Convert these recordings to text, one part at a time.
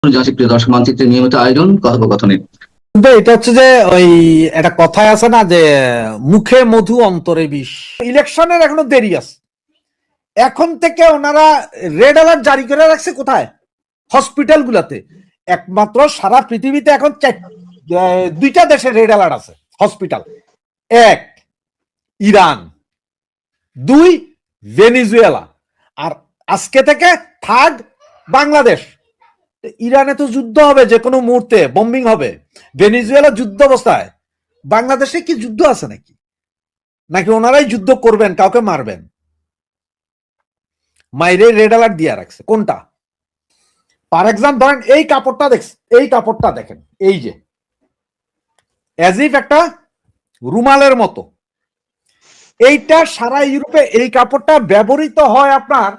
প্রিয় দর্শক, মানচিত্রের নিয়মিত আয়োজন কথোপকথনে। কিন্তু এটা হচ্ছে যে ওই একটা কথায় আছে না যে মুখে মধু অন্তরে বিষ। ইলেকশনের এখনো দেরি আছে, এখন থেকে ওনারা রেড অ্যালার্ট জারি করে রাখছে কোথায়? হসপিটাল গুলাতে। একমাত্র সারা পৃথিবীতে এখন দুইটা দেশে রেড অ্যালার্ট আছে হসপিটাল। এক ইরান, দুই ভেনিজুয়েলা, আর আজকে থেকে থার্ড বাংলাদেশ। ইরানে তো যুদ্ধ হবে, যে কোনো মুহূর্তে বম্বিং হবে। ভেনিজুয়েলা যুদ্ধ অবস্থায়, বাংলাদেশে কি যুদ্ধ আছে নাকি? নাকি ওনারাই যুদ্ধ করবেন, কাউকে মারবেন? মাইরে রেড অ্যালার্ট দিয়ে রাখছে কোনটা? ফর এক্সাম্পল ধরেন এই কাপড়টা এই কাপড়টা দেখেন, এই যে অ্যাজ ইফ একটা রুমালের মতো। এইটা সারা ইউরোপে এই কাপড়টা ব্যবহৃত হয় আপনার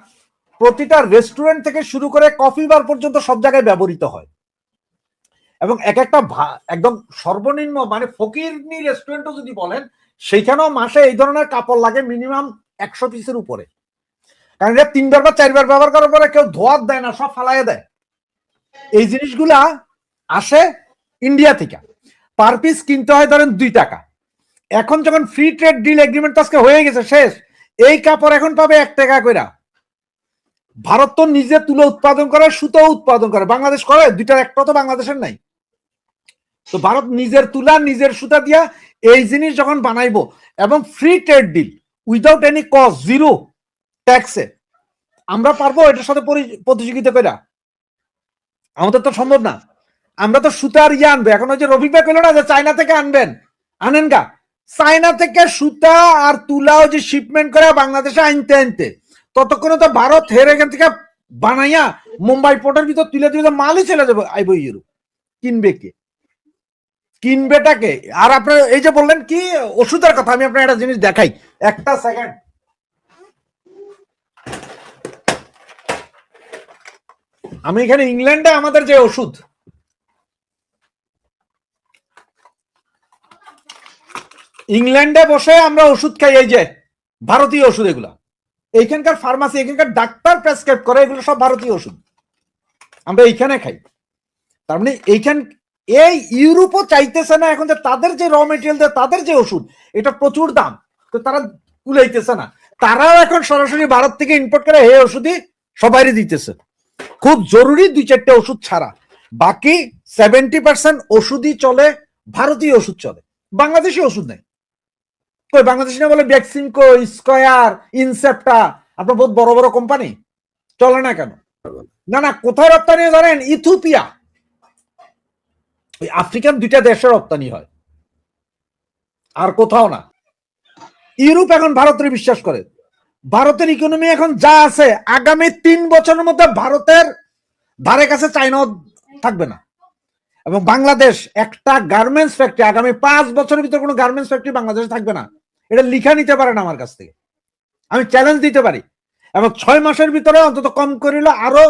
প্রতিটা রেস্টুরেন্ট থেকে শুরু করে কফি বার পর্যন্ত সব জায়গায় ব্যবহৃত হয়। এবং এক একটা একদম সর্বনিম্ন মানে ফকিরনি রেস্টুরেন্টও যদি বলেন, সেইখানেও মাসে এই ধরনের কাপড় লাগে মিনিমাম 100 পিসের উপরে। কারণ এটা 3বার বা 4বার ব্যবহার করার পরে কেউ ধোয়াত দেয় না, সব ফালাইয়া দেয়। এই জিনিসগুলা আসে ইন্ডিয়া থেকে, পার পিস কিনতে হয় ধরেন 2 টাকা। এখন যখন ফ্রি ট্রেড ডিল এগ্রিমেন্ট আজকে হয়ে গেছে শেষ, এই কাপড় এখন পাবে 1 টাকা করে। ভারত তো নিজে তুলো উৎপাদন করে, সুতো উৎপাদন করে, বাংলাদেশ করে? দুইটার একটা তো বাংলাদেশের নাই। তো ভারত নিজের তুলা নিজের সুতা দিয়া এই জিনিস যখন বানাইবো এবং free trade deal without any cost, zero ট্যাক্সে, আমরা পারবো এটার সাথে প্রতিযোগিতা করে? আমাদের তো সম্ভব না। আমরা তো সুতার ইয়ে আনবে। এখন ওই যে রফিক ভাই পেলো না যে চায়না থেকে আনবেন, আনেন গা। চায়না থেকে সুতা আর তুলাও যে শিপমেন্ট করে বাংলাদেশে আনতে আনতে ততক্ষণে তো ভারত হেরে এখান থেকে বানাইয়া মুম্বাই পোর্টের ভিতর তুলে তুলে মালই চলে যাবে। আইব ইউরোপ, কিনবে কে? কিনবেটাকে? আর আপনার এই যে বললেন কি ওষুধের কথা, আমি আপনার একটা জিনিস দেখাই, একটা সেকেন্ড। আমি এখানে ইংল্যান্ডে আমাদের যে ওষুধ, ইংল্যান্ডে বসে আমরা ওষুধ খাই, এই যে ভারতীয় ওষুধ, এগুলা এইখানকার ফার্মাসি, এখানকার ডাক্তার প্রেসক্রাইব করে, এগুলো সব ভারতীয় ওষুধ আমরা এইখানে খাই। তার মানে এইখান এই ইউরোপও চাইতেছে না এখন যে তাদের যে র মেটেরিয়াল দেয়, তাদের যে ওষুধ, এটা প্রচুর দাম, তো তারা কুলাইতেছে না। তারাও এখন সরাসরি ভারত থেকে ইম্পোর্ট করে এই ওষুধই সবাই দিতেছে, খুব জরুরি 2-4টে ওষুধ ছাড়া। বাকি 70% ওষুধই চলে, ভারতীয় ওষুধ চলে, বাংলাদেশি ওষুধ নেই। কই বাংলাদেশি না বলে ভ্যাকসিনকো, স্কয়ার, ইনসেপ্টা, আপনার বহুত বড় বড় কোম্পানি, চলে না কেন? না না, কোথায় রপ্তানি জানেন? ইথিওপিয়া, আফ্রিকান 2টা দেশে রপ্তানি হয়, আর কোথাও না। ইউরোপ এখন ভারতের বিশ্বাস করে। ভারতের ইকোনমি এখন যা আছে, আগামী 3 বছরের মধ্যে ভারতের ধারে কাছে চাইনাও থাকবে না। এবং বাংলাদেশ একটা গার্মেন্টস ফ্যাক্টরি, আগামী 5 বছরের ভিতরে কোনো গার্মেন্টস ফ্যাক্টরি বাংলাদেশে থাকবে না। এটা লিখা নিতে পারেন আমার কাছ থেকে, আমি চ্যালেঞ্জ দিতে পারি। এবং 6 মাসের ভিতরে অন্তত কম করিল আরো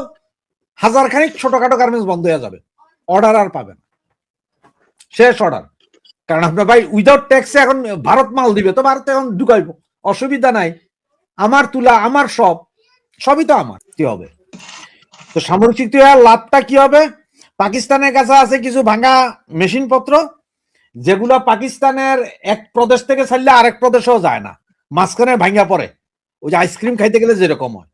1000 খানিক ছোটখাটো গার্মেন্টস বন্ধ হয়ে যাবে, অর্ডার আর পাবেন, শেষ অর্ডার। কারণ আপনার ভাই উইদাউট ট্যাক্সে এখন ভারত মাল দিবে, তো ভারত এখন ঢুকাইব, অসুবিধা নাই। আমার তুলা, আমার সবই তো আমার। কি হবে? তো সামরিক চুক্তি লাভটা কি হবে? পাকিস্তানের কাছে আছে কিছু ভাঙা মেশিন পত্র, যেগুলো পাকিস্তানের এক প্রদেশ থেকে ছাড়লে আরেক প্রদেশেও যায় না, মাঝখানে ভাঙা পড়ে, ওই যে আইসক্রিম খাইতে গেলে যেরকম হয়।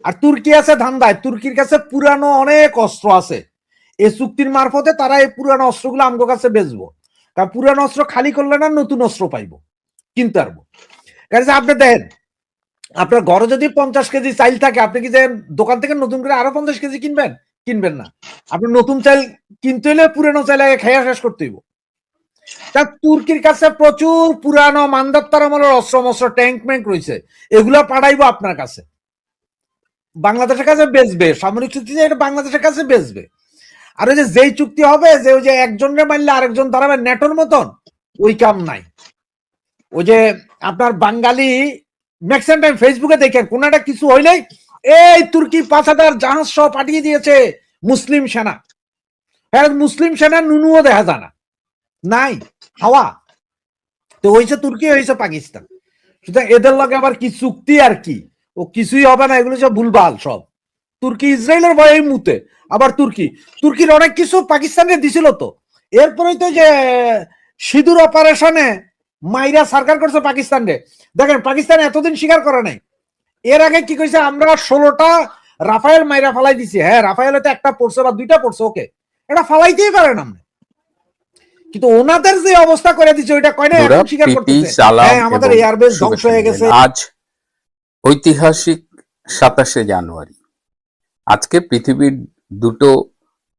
আর তুর্কি আছে ধান্দায়, তুর্কির কাছে পুরানো অনেক অস্ত্র আছে, এই চুক্তির মারফতে তারা এই পুরানো অস্ত্রগুলো আমগো কাছে বেচবো। কারণ পুরানো অস্ত্র খালি করলে না নতুন অস্ত্র পাইবো, কিনতে পারবো। কারণ আপনি দেখেন, আপনার ঘরে যদি 50 কেজি চাইল থাকে, আপনি কি যে দোকান থেকে নতুন করে আরো 50 কেজি কিনবেন? কিনবেন না। আপনি নতুন চাইল কিনতে হলে পুরানো চাইল আগে খাইয়া শেষ করতে হইব। তা তুর্কির কাছে প্রচুর পুরানো মান্দাত্তার আমলের অস্ত্র মস্ত্র, ট্যাঙ্ক ম্যাঙ্ক রয়েছে, এগুলা পাঠাইবো আপনার কাছে, বাংলাদেশের কাছে বেচবে। সামরিক চুক্তি এটা বাংলাদেশের কাছে বেচবে। আর ওই যে যেই চুক্তি হবে যে ওই যে একজনকে মারলে আরেকজন দাঁড়াবে নেটোর মতন, ওই কাম নাই। ওই যে আপনার বাঙালি ম্যাক্সিমাম টাইম ফেসবুকে দেখেন, কোন একটা কিছু হইলেই এই তুর্কি 5000 জাহাজ সহ পাঠিয়ে দিয়েছে মুসলিম সেনা। হ্যাঁ, মুসলিম সেনা নুনুও দেখা যায় না, নাই, হাওয়া। তো হয়েছে তুর্কি, হয়েছে পাকিস্তান। সুতরাং এদের লগে আবার কি চুক্তি আর কি, ও কিছুই হবে না, এগুলো সব ভুলভাল সব। তুর্কি ইসরায়েলের ভয়ে মুতে, আবার তুর্কির অনেক কিছু পাকিস্তানে দিছিল তো, এরপরেই তো যে সিঁদুর অপারেশনে মাইরা সরকার করছে পাকিস্তানে। দেখেন পাকিস্তান এতদিন স্বীকার করে নাই, এর আগে কি কইছে, আমরা 16টা রাফায়েল মাইরা ফালাই দিছি। হ্যাঁ, রাফায়েলে তো একটা পড়ছে বা দুইটা পড়ছে, ওকে, এটা ফালাইতেই পারেন আমরা, কিন্তু ওনাদের যে অবস্থা করে দিচ্ছে ওইটা কয় না, এখন স্বীকার করতেছে হ্যাঁ আমাদের এয়ারবেস ধ্বংস হয়ে গেছে। আজ ঐতিহাসিক 27শে জানুয়ারি, আজকে পৃথিবীর দুটো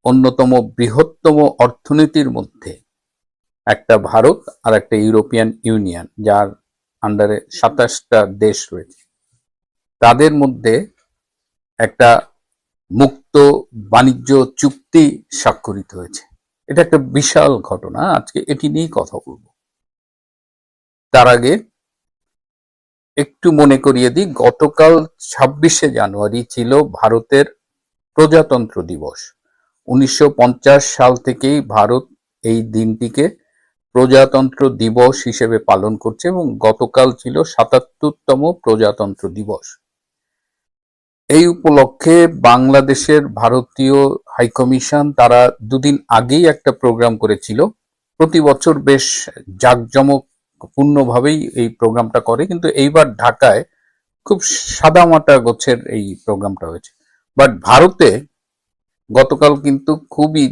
অন্যতম বৃহত্তম অর্থনীতির মধ্যে একটা ভারত আর একটা ইউরোপিয়ান ইউনিয়ন, যার আন্ডারে 27টা দেশ রয়েছে, তাদের মধ্যে একটা মুক্ত বাণিজ্য চুক্তি স্বাক্ষরিত হয়েছে। এটা একটা বিশাল ঘটনা, আজকে এটি নিয়েই কথা বলবো। তার আগে একটু মনে করিয়ে দিই, গতকাল 26শে জানুয়ারি ছিল ভারতের প্রজাতন্ত্র দিবস। 1950 সাল থেকেই ভারত এই দিনটিকে প্রজাতন্ত্র দিবস হিসেবে পালন করছে এবং গতকাল ছিল 77তম প্রজাতন্ত্র দিবস। এই উপলক্ষে বাংলাদেশের ভারতীয় হাইকমিশন তারা দুদিন আগেই একটা প্রোগ্রাম করেছিল। প্রতি বছর বেশ জাঁকজমকপূর্ণভাবেই এই প্রোগ্রামটা করে, কিন্তু এইবার ঢাকায় খুব সাদামাটা গোছের এই প্রোগ্রামটা হয়েছে। বাট ভারতে গতকাল কিন্তু খুবই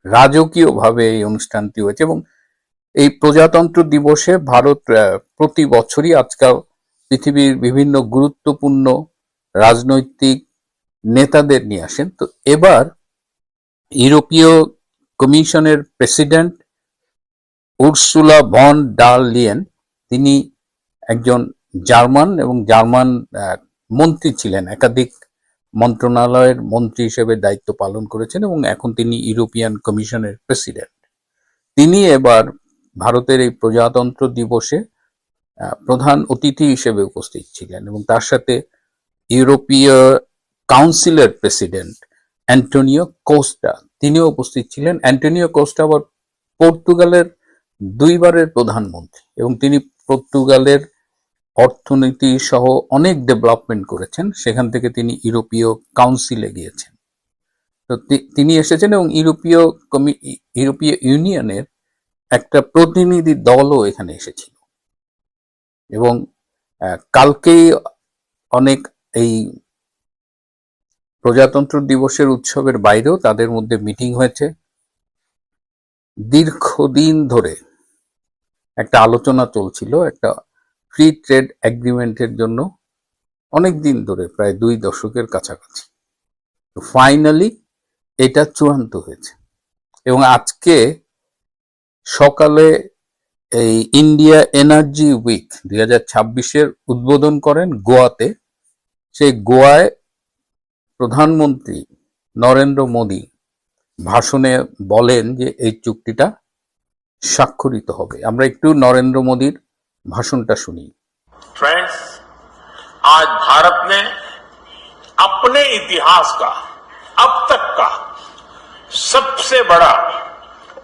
রাজকীয়ভাবে এই অনুষ্ঠানটি হয়েছে এবং এই প্রজাতন্ত্র দিবসে ভারত প্রতি বছরই আজকাল পৃথিবীর বিভিন্ন গুরুত্বপূর্ণ রাজনৈতিক নেতাদের নিয়ে আসেন। তো এবার ইউরোপীয় কমিশনের president Ursula von der Leyen, তিনি একজন জার্মান এবং জার্মান মন্ত্রী ছিলেন, একাধিক মন্ত্রণালয়ের মন্ত্রী হিসেবে দায়িত্ব পালন করেছেন এবং এখন তিনি ইউরোপিয়ান কমিশনের প্রেসিডেন্ট। তিনি এবার ভারতের এই প্রজাতন্ত্র দিবসে প্রধান অতিথি হিসেবে উপস্থিত ছিলেন এবং তার সাথে ইউরোপীয় কাউন্সিলের প্রেসিডেন্ট অ্যান্টোনিও কোস্টা, তিনিও উপস্থিত ছিলেন। অ্যান্টোনিও কোস্টা আবার পর্তুগালের দুইবারের প্রধানমন্ত্রী এবং তিনি পর্তুগালের অর্থনীতি সহ অনেক ডেভেলপমেন্ট করেছেন, সেখান থেকে তিনি ইউরোপীয় কাউন্সিলে গিয়েছেন। তো তিনি এসেছেন এবং ইউরোপীয় ইউনিয়নের একটা প্রতিনিধি দলও এখানে এসেছিল এবং কালকেই অনেক এই প্রজাতন্ত্র দিবসের উৎসবের বাইরেও তাদের মধ্যে মিটিং হয়েছে। দীর্ঘদিন ধরে একটা আলোচনা চলছিল একটা ফ্রি ট্রেড এগ্রিমেন্টের জন্য, অনেক দিন ধরে, প্রায় 2 দশকের কাছাকাছি। ফাইনালি এটা চূড়ান্ত হয়েছে এবং আজকে সকালে এই ইন্ডিয়া এনার্জি উইক 2026-এর উদ্বোধন করেন গোয়াতে। সেই গোয়ায় প্রধানমন্ত্রী নরেন্দ্র মোদী ভাষণে বলেন যে এই চুক্তিটা স্বাক্ষরিত হবে। আমরা একটু নরেন্দ্র মোদীর ভাষণটা শুনি। फ्रेंड्स, आज भारत ने अपने इतिहास का अब तक का सबसे बड़ा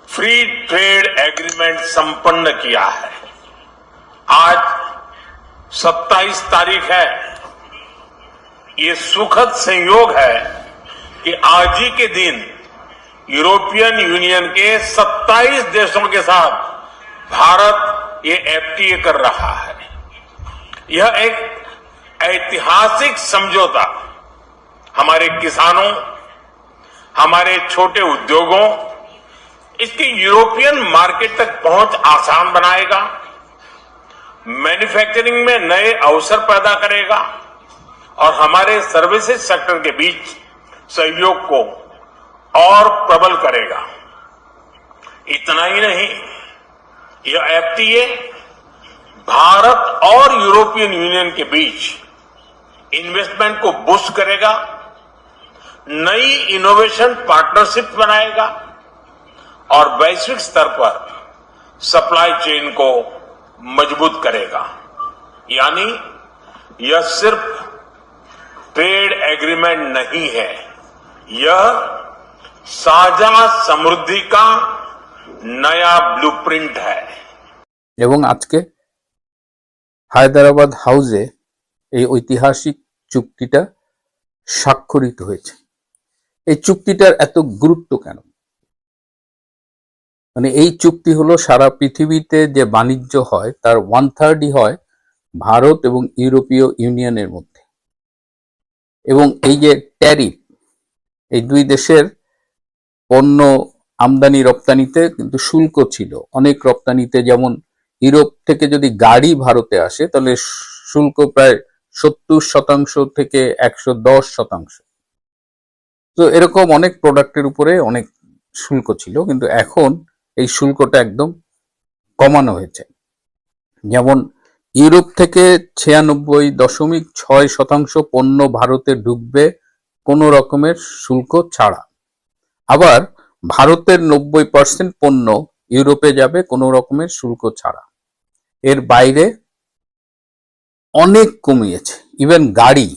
फ्री ट्रेड एग्रीमेंट संपन्न किया है। आज 27 तारीख है। ये सुखद संयोग है कि आज ही के दिन यूरोपियन यूनियन के 27 देशों के साथ भारत ये एफटीए कर रहा है। यह एक ऐतिहासिक समझौता हमारे किसानों, हमारे छोटे उद्योगों, इसकी यूरोपियन मार्केट तक पहुंच आसान बनाएगा, मैन्युफैक्चरिंग में नए अवसर पैदा करेगा और हमारे सर्विसेज सेक्टर के बीच सहयोग को और प्रबल करेगा। इतना ही नहीं, यह एफटीए भारत और यूरोपियन यूनियन के बीच इन्वेस्टमेंट को बूस्ट करेगा, नई इनोवेशन पार्टनरशिप बनाएगा और वैश्विक स्तर पर सप्लाई चेन को मजबूत करेगा। यानी यह सिर्फ ट्रेड एग्रीमेंट नहीं है, यह साझा समृद्धि का नया ब्लूप्रिंट है। এবং আজকে হায়দ্রাবাদ হাউসে এই ঐতিহাসিক চুক্তিটা স্বাক্ষরিত হয়েছে। এই চুক্তিটার এত গুরুত্ব কেন? মানে এই চুক্তি হলো সারা পৃথিবীতে যে বাণিজ্য হয় তার 1/3 হয় ভারত এবং ইউরোপীয় ইউনিয়নের মধ্যে। এবং এই যে ট্যারিফ, এই দুই দেশের পণ্য আমদানি রপ্তানিতে কিন্তু শুল্ক ছিল। অনেক রপ্তানিতে, যেমন ইউরোপ থেকে যদি গাড়ি ভারতে আসে তাহলে শুল্ক প্রায় 70% থেকে 110%। তো এরকম অনেক প্রোডাক্টের উপরে অনেক শুল্ক ছিল, কিন্তু এখন এই শুল্কটা একদম কমানো হয়েছে। যেমন ইউরোপ থেকে 96.6% পণ্য ভারতে ঢুকবে কোনো রকমের শুল্ক ছাড়া। আবার ভারতের 90% পণ্য ইউরোপে যাবে কোনো রকমের শুল্ক ছাড়া। এর বাইরে অনেক কমিয়েছে। ইভেন গাড়ি,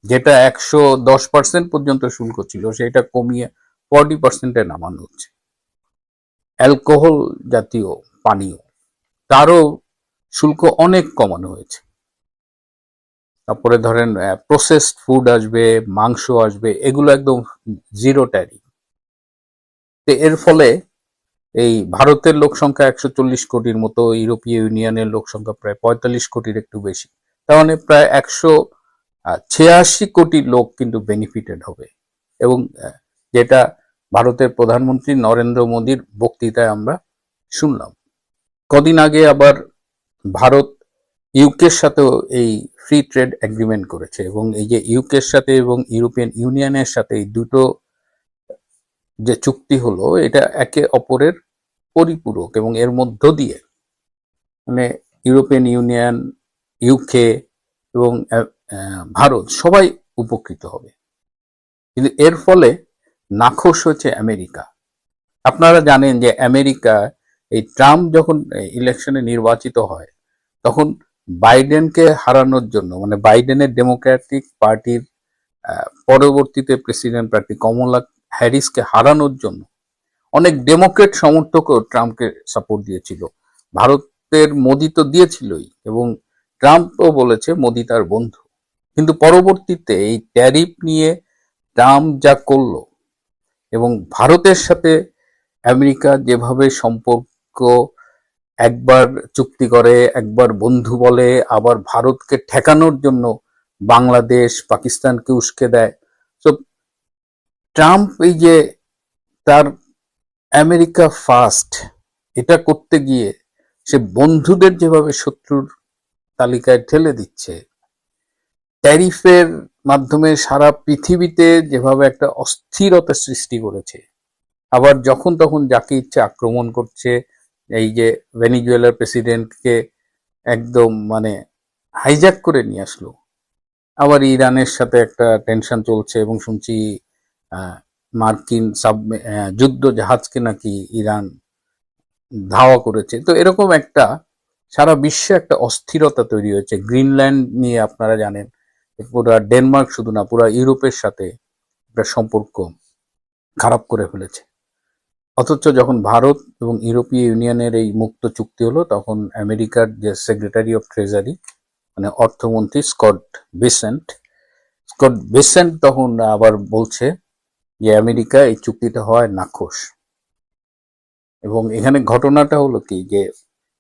যেটা 110% পর্যন্ত শুল্ক ছিল, সেটা কমিয়ে 40%-এ নামানো হচ্ছে। অ্যালকোহল জাতীয় পানীয়, তারও শুল্ক অনেক কমানো হয়েছে। তারপরে ধরেন প্রসেসড ফুড আসবে, মাংস আসবে, এগুলো একদম জিরো ট্যারিফ। তো এর ফলে এই ভারতের লোক সংখ্যা 140 কোটির মতো, ইউরোপীয় ইউনিয়নের লোক সংখ্যা প্রায় 45 কোটির একটু বেশি। তার মানে প্রায় 186 কোটি লোক কিন্তু বেনিফিটেড হবে। এবং যেটা ভারতের প্রধানমন্ত্রী নরেন্দ্র মোদীর বক্তৃতায় আমরা শুনলাম। কদিন আগে আবার ভারত ইউকের সাথেও এই ফ্রি ট্রেড এগ্রিমেন্ট করেছে, এবং এই যে ইউকের সাথে এবং ইউরোপিয়ান ইউনিয়নের সাথে এই দুটো যে চুক্তি হলো, এটা একে অপরের পরিপূরক, এবং এর মধ্য দিয়ে মানে ইউরোপিয়ান ইউনিয়ন, ইউকে এবং ভারত সবাই উপকৃত হবে। কিন্তু এর ফলে নাখোশ হচ্ছে আমেরিকা। আপনারা জানেন যে আমেরিকা, এই ট্রাম্প যখন ইলেকশনে নির্বাচিত হয় তখন বাইডেনকে হারানোর জন্য, মানে বাইডেনের ডেমোক্রেটিক পার্টির পরবর্তীতে প্রেসিডেন্ট প্রার্থী কমলা হ্যারিসকে হারানোর জন্য অনেক ডেমোক্রেট সমর্থকও ট্রাম্পকে সাপোর্ট দিয়েছিল। ভারতের মোদি তো দিয়েছিলই, এবং ট্রাম্পও বলেছে মোদি তার বন্ধু। কিন্তু পরবর্তীতে এই ট্যারিফ নিয়ে ট্রাম্প যা করলো, এবং ভারতের সাথে আমেরিকা যেভাবে সম্পর্ক একবার চুক্তি করে, একবার বন্ধু বলে, আবার ভারতকে ঠেকানোর জন্য বাংলাদেশ পাকিস্তানকে উস্কে দেয়। তো ট্রাম্প এই যে তার আমেরিকা ফার্স্ট, এটা করতে গিয়ে সে বন্ধুদের যেভাবে শত্রুর তালিকায় ঠেলে দিচ্ছে, ট্যারিফের মাধ্যমে সারা পৃথিবীতে যেভাবে একটা অস্থিরতা সৃষ্টি করেছে, আবার যখন তখন যাকে ইচ্ছে আক্রমণ করছে। এই যে ভেনিজুয়েলার প্রেসিডেন্টকে একদম মানে হাইজ্যাক করে নিয়ে আসলো। আবার ইরানের সাথে একটা টেনশন চলছে, এবং শুনছি মার্কিন যুদ্ধ জাহাজকে নাকি ইরান ধাওয়া করেছে। তো এরকম একটা সারা বিশ্বে একটা অস্থিরতা তৈরি হয়েছে। গ্রিনল্যান্ড নিয়ে আপনারা জানেন, পুরা ডেনমার্ক শুধু না, পুরা ইউরোপের সাথে একটা সম্পর্ক খারাপ করে ফেলেছে। অথচ যখন ভারত এবং ইউরোপীয় ইউনিয়নের এই মুক্ত চুক্তি হলো, তখন আমেরিকার যে সেক্রেটারি অফ ট্রেজারি, মানে অর্থমন্ত্রী স্কট বেসেন্ট তখন আবার বলছে যে আমেরিকা এই চুক্তিটা হয় নাখোশ। এবং এখানে ঘটনাটা হলো কি, যে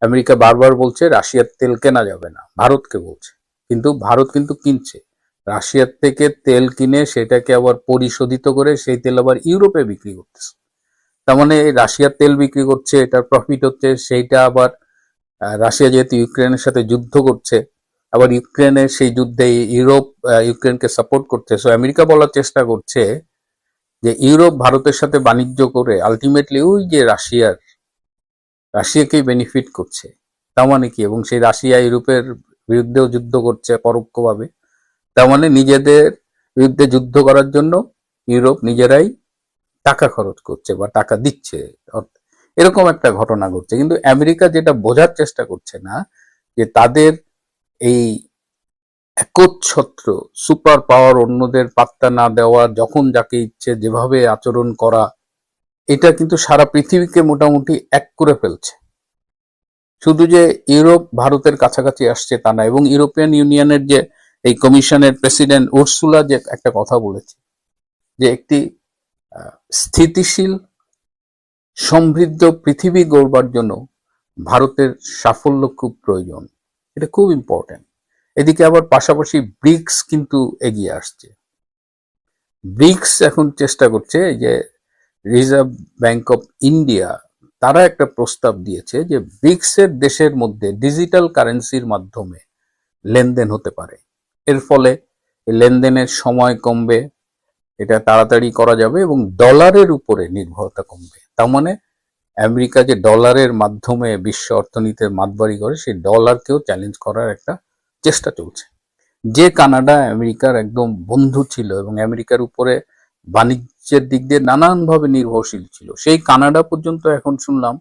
আমেরিকা বারবার বলছে রাশিয়ার তেল কেনা যাবে না, ভারতকে বলছে, কিন্তু ভারত কিন্তু কিনছে। রাশিয়ার থেকে তেল কিনে সেটাকে আবার পরিশোধিত করে সেই তেল আবার ইউরোপে বিক্রি করতেছে। তার মানে রাশিয়ার তেল বিক্রি করছে, এটার প্রফিট হচ্ছে, সেইটা আবার রাশিয়া যেহেতু ইউক্রেনের সাথে যুদ্ধ করছে, আবার ইউক্রেনের সেই যুদ্ধে ইউরোপ ইউক্রেনকে সাপোর্ট করছে। সো আমেরিকা বলার চেষ্টা করছে যে ইউরোপ ভারতের সাথে বাণিজ্য করে আলটিমেটলি ওই যে রাশিয়াকেই বেনিফিট করছে। তার মানে কি, এবং সেই রাশিয়া ইউরোপের বিরুদ্ধেও যুদ্ধ করছে পরোক্ষভাবে। তার মানে নিজেদের বিরুদ্ধে যুদ্ধ করার জন্য ইউরোপ নিজেরাই টাকা খরচ করছে বা টাকা দিচ্ছে, এরকম একটা ঘটনা ঘটছে। কিন্তু আমেরিকা যেটা বোঝার চেষ্টা করছে না, যে তাদের এই একচ্ছত্র সুপার পাওয়ার, অন্যদের পাত্তা না দেওয়া, যখন যাকে ইচ্ছে যেভাবে আচরণ করা, এটা কিন্তু সারা পৃথিবীকে মোটামুটি এক করে ফেলছে। শুধু যে ইউরোপ ভারতের কাছাকাছি আসছে তা না, এবং ইউরোপিয়ান ইউনিয়নের যে এই কমিশনের প্রেসিডেন্ট উর্সুলা যে একটা কথা বলেছে যে একটি স্থিতিশীল সমৃদ্ধ পৃথিবী গড়বার জন্য ভারতের সাফল্য খুব প্রয়োজন, এটা খুব ইম্পর্টেন্ট। এদিকে আবার পাশাপাশি ব্রিক্স কিন্তু এগিয়ে আসছে। ব্রিক্স এখন চেষ্টা করছে যে রিজার্ভ ব্যাংক অফ ইন্ডিয়া তারা একটা প্রস্তাব দিয়েছে যে ব্রিক্সের দেশের মধ্যে ডিজিটাল কারেন্সির মাধ্যমে লেনদেন হতে পারে। এর ফলে লেনদেনের সময় কমবে, এটা তাড়াতাড়ি করা যাবে এবং ডলারের উপরে নির্ভরতা কমবে। তার মানে আমেরিকা যে ডলারের মাধ্যমে বিশ্ব অর্থনীতির মাতবাড়ি করে, সেই ডলারকেও চ্যালেঞ্জ করার একটা চেষ্টা চলছে। যে কানাডা আমেরিকার একদম বন্ধু ছিল এবং আমেরিকার উপরে বাণিজ্যের দিক দিয়ে নানানভাবে নির্ভরশীল ছিল, সেই কানাডা পর্যন্ত এখন শুনলাম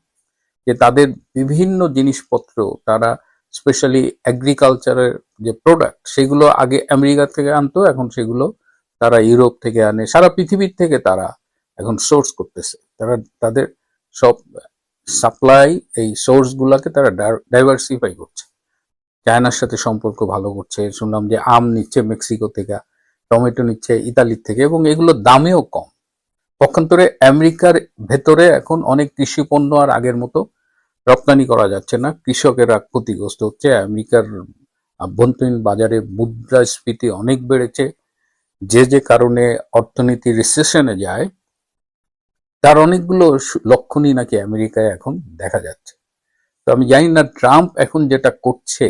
যে তাদের বিভিন্ন জিনিসপত্র, তারা স্পেশালি এগ্রিকালচারের যে প্রোডাক্ট সেগুলো আগে আমেরিকা থেকে আনতো, এখন সেগুলো তারা ইউরোপ থেকে আনে, সারা পৃথিবীর থেকে তারা এখন সোর্স করতেছে। তারা তাদের সব সাপ্লাই এই সোর্স গুলাকে তারা ডাইভার্সিফাই করছে, চায়নার সাথে সম্পর্ক ভালো করছে। শুনলাম যে আম নিচ্ছে মেক্সিকো থেকে, টমেটো নিচ্ছে ইতালির থেকে, এবং এগুলো দামেও কম। পক্ষান্তরে আমেরিকার ভেতরে এখন অনেক কৃষি পণ্য আর আগের মতো রপ্তানি করা যাচ্ছে না, কৃষকেরা ক্ষতিগ্রস্ত হচ্ছে। আমেরিকার আভ্যন্তরীণ বাজারে মুদ্রাস্ফীতি অনেক বেড়েছে, যে কারণে অর্থনীতি রিসেশনে যায়, তার অনেকগুলো লক্ষণই নাকি আমেরিকায় এখন দেখা যাচ্ছে। তো আমি জানি না ট্রাম্প এখন যেটা করছে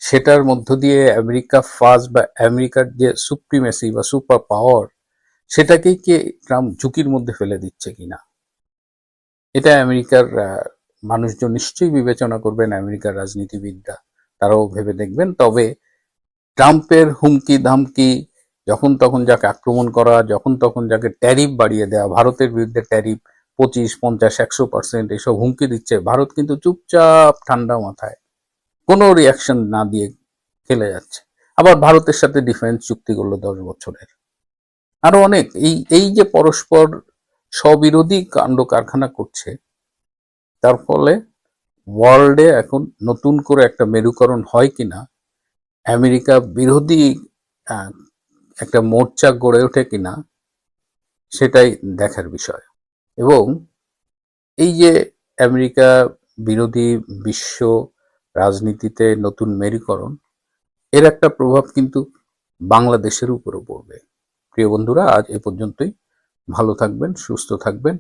সেটার মধ্য দিয়ে আমেরিকা ফার্স্ট বা আমেরিকার যে সুপ্রিমেসি বা সুপার পাওয়ার, সেটাকেই কি ট্রাম্প ঝুঁকির মধ্যে ফেলে দিচ্ছে কিনা, এটা আমেরিকার মানুষজন নিশ্চয়ই বিবেচনা করবেন, আমেরিকার রাজনীতিবিদরা তারাও ভেবে দেখবেন। তবে ট্রাম্পের হুমকি ধামকি, যখন তখন যাকে আক্রমণ করা, যখন তখন যাকে ট্যারিফ বাড়িয়ে দেওয়া, ভারতের বিরুদ্ধে ট্যারিফ 25, 50, 100% এসব হুমকি দিচ্ছে, ভারত কিন্তু চুপচাপ ঠান্ডা মাথায় কোনো রিয়াকশন না দিয়ে খেলে যাচ্ছে। আবার ভারতের সাথে ডিফেন্স চুক্তি করলো 10 বছরের। আরো অনেক এই যে পরস্পর স্ববিরোধী কাণ্ড কারখানা করছে, তার ফলে ওয়ার্ল্ডে এখন নতুন করে একটা মেরুকরণ হয় কিনা, আমেরিকা বিরোধী একটা মোর্চা গড়ে ওঠে কিনা, সেটাই দেখার বিষয়। এবং এই যে আমেরিকা বিরোধী বিশ্ব রাজনীতিতে নতুন মেরুকরণ, এর একটা প্রভাব কিন্তু বাংলাদেশের উপরও পড়বে। প্রিয় বন্ধুরা, আজ এ পর্যন্তই। ভালো থাকবেন, সুস্থ থাকবেন।